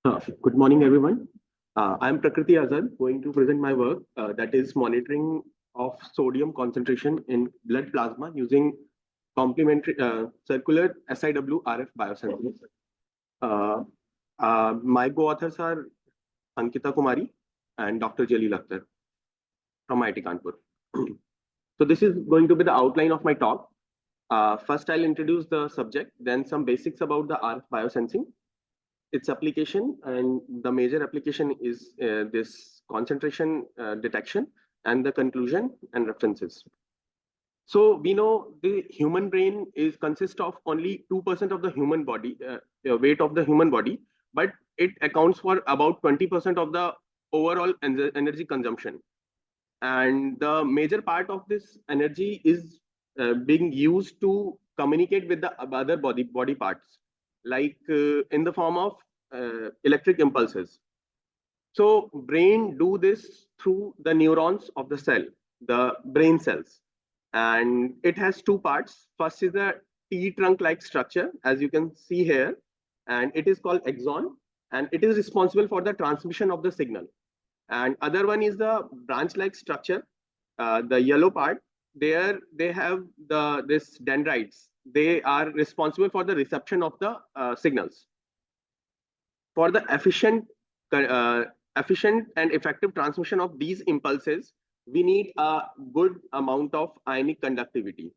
Good morning, everyone. I'm Prakrati Azad, going to present my work that is monitoring of sodium concentration in blood plasma using complementary circular SIW RF biosensors. Uh, my co-authors are Ankita Kumari and Dr. Jaleel Akhtar from IIT Kanpur. So this is going to be the outline of my talk. First, I'll introduce the subject, then some basics about the RF biosensing, its application, and the major application is this concentration detection, and the conclusion and references. So we know the human brain is consists of only 2% of the human body weight of the human body, but it accounts for about 20% of the overall energy consumption, and the major part of this energy is being used to communicate with the other body parts, like in the form of electric impulses. So brain do this through the neurons of the cell, the brain cells, and it has two parts. First is the T trunk like structure, as you can see here, and it is called axon, and it is responsible for the transmission of the signal. And other one is the branch like structure, the yellow part. There they have this dendrites, they are responsible for the reception of the signals. For the efficient and effective transmission of these impulses, we need a good amount of ionic conductivity,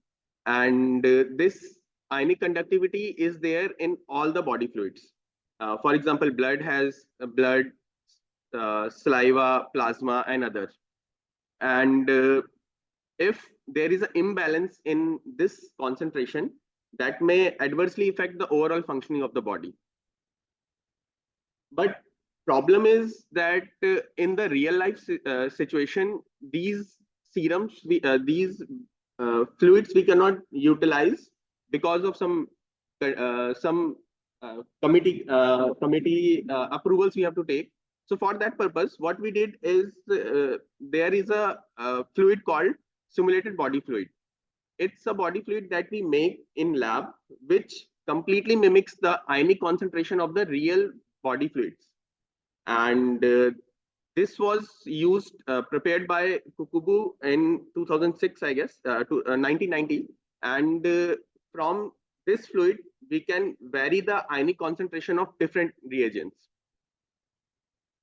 and this ionic conductivity is there in all the body fluids. For example, blood has blood, saliva, plasma, and others. And if there is an imbalance in this concentration, that may adversely affect the overall functioning of the body. But problem is that in the real life situation, these serums, these fluids we cannot utilize because of some committee approvals we have to take. So for that purpose, what we did is there is a fluid called simulated body fluid. It's a body fluid that we make in lab, which completely mimics the ionic concentration of the real body fluids. And this was used, prepared by Kukubu in 2006, I guess, to 1990. And from this fluid, we can vary the ionic concentration of different reagents.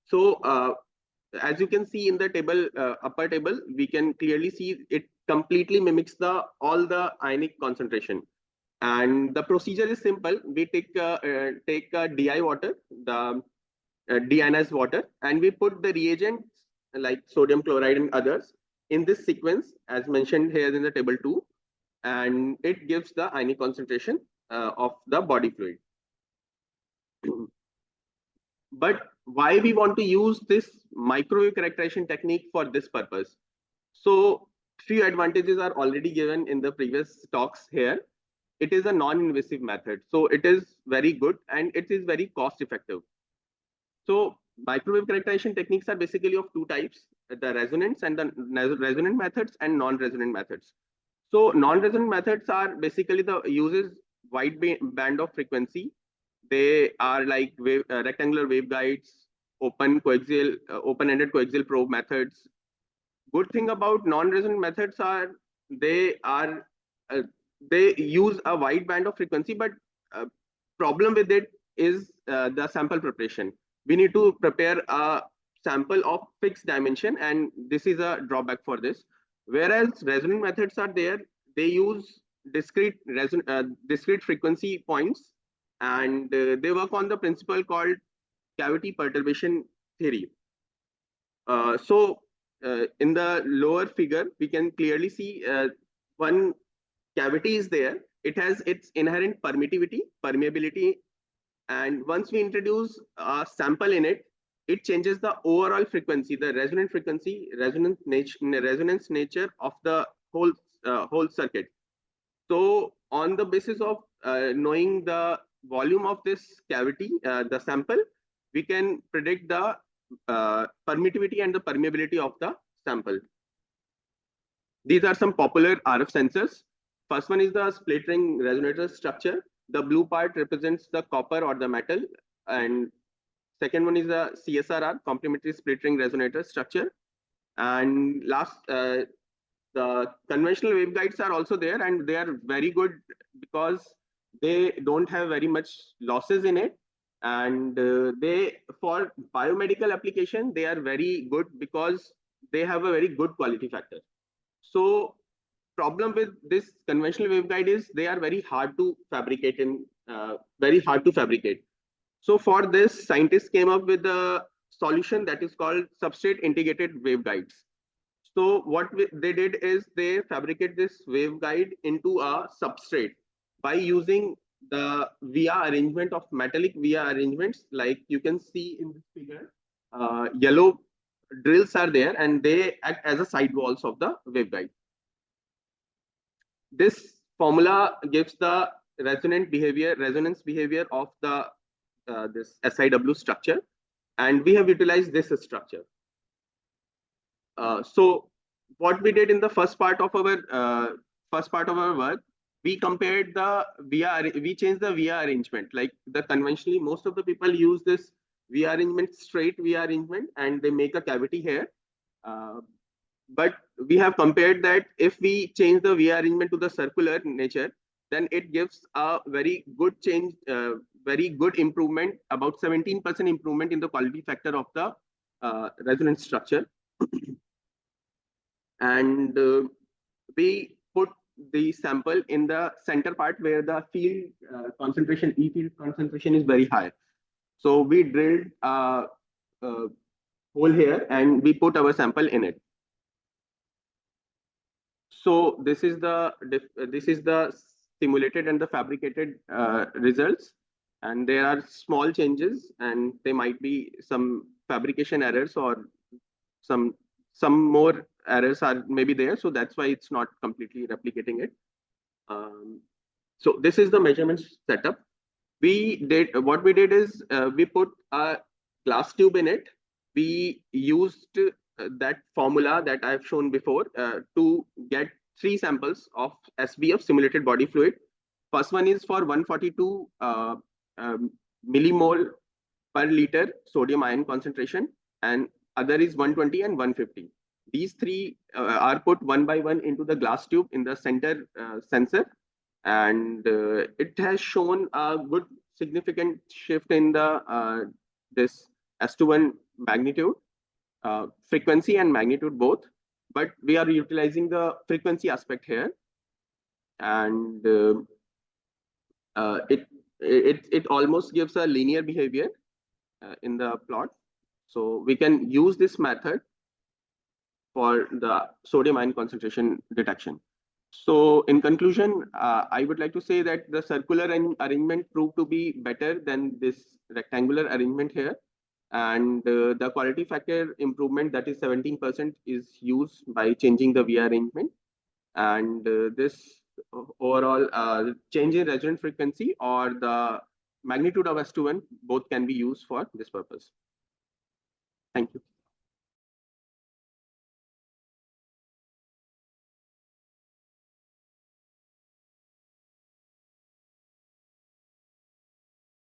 So as you can see in the table, upper table, we can clearly see it completely mimics all the ionic concentration. And the procedure is simple. We take DI water, the deionized water, and we put the reagents like sodium chloride and others in this sequence as mentioned here in the table 2, and it gives the ionic concentration of the body fluid. But why we want to use this microwave characterization technique for this purpose? So few advantages are already given in the previous talks here. It is a non-invasive method, so it is very good and it is very cost effective. So microwave characterization techniques are basically of two types: the resonance and the resonant methods and non-resonant methods. So non-resonant methods are basically the uses wide band of frequency. They are like rectangular waveguides, open-ended coaxial probe methods. Good thing about non-resonant methods are they use a wide band of frequency, but problem with it is the sample preparation. We need to prepare a sample of fixed dimension, and this is a drawback for this. Whereas resonant methods are there, they use discrete frequency points, and they work on the principle called cavity perturbation theory. So in the lower figure, we can clearly see one cavity is there. It has its inherent permeability, and once we introduce a sample in it, it changes the overall frequency, the resonant frequency, resonance nature of the whole circuit. So on the basis of knowing the volume of this cavity, the sample, we can predict the permittivity and the permeability of the sample. These are some popular RF sensors. First one is the split ring resonator structure. The blue part represents the copper or the metal, and Second one is the CSRR, complementary split ring resonator structure. And last, the conventional waveguides are also there, and they are very good because they don't have very much losses in it. And they, for biomedical application, they are very good because they have a very good quality factor. So problem with this conventional waveguide is they are very hard to fabricate very hard to fabricate. So for this, scientists came up with a solution that is called substrate integrated waveguides. So what they did is they fabricate this waveguide into a substrate by using the via arrangement of metallic via arrangements, like you can see in this figure. Yellow drills are there, and they act as a side walls of the waveguide. This formula gives the resonance behavior of the this SIW structure, and we have utilized this structure. So what we did in the first part of our work, we compared we changed the via arrangement. Like the conventionally, most of the people use this via arrangement, straight via arrangement, and they make a cavity here. But we have compared that if we change the via arrangement to the circular nature, then it gives a very good change, very good improvement, about 17% improvement in the quality factor of the resonance structure. And we put the sample in the center part where the field concentration, E field concentration is very high. So we drilled a hole here and we put our sample in it. So this is the simulated and the fabricated results, and there are small changes, and there might be some fabrication errors or some more errors are maybe there. So that's why it's not completely replicating it. So this is the measurement setup. What we did is we put a glass tube in it. We used that formula that I've shown before to get 3 samples of SB of simulated body fluid. First one is for 142 millimole per liter sodium ion concentration, and other is 120 and 150. These 3 are put one by one into the glass tube in the center sensor, and it has shown a good significant shift in the this S21 magnitude, frequency and magnitude both, but we are utilizing the frequency aspect here, and it almost gives a linear behavior in the plot. So we can use this method for the sodium ion concentration detection. So in conclusion, I would like to say that the circular arrangement proved to be better than this rectangular arrangement here. And the quality factor improvement, that is 17%, is used by changing the via arrangement. And this overall change in resonant frequency or the magnitude of S21, both can be used for this purpose. Thank you.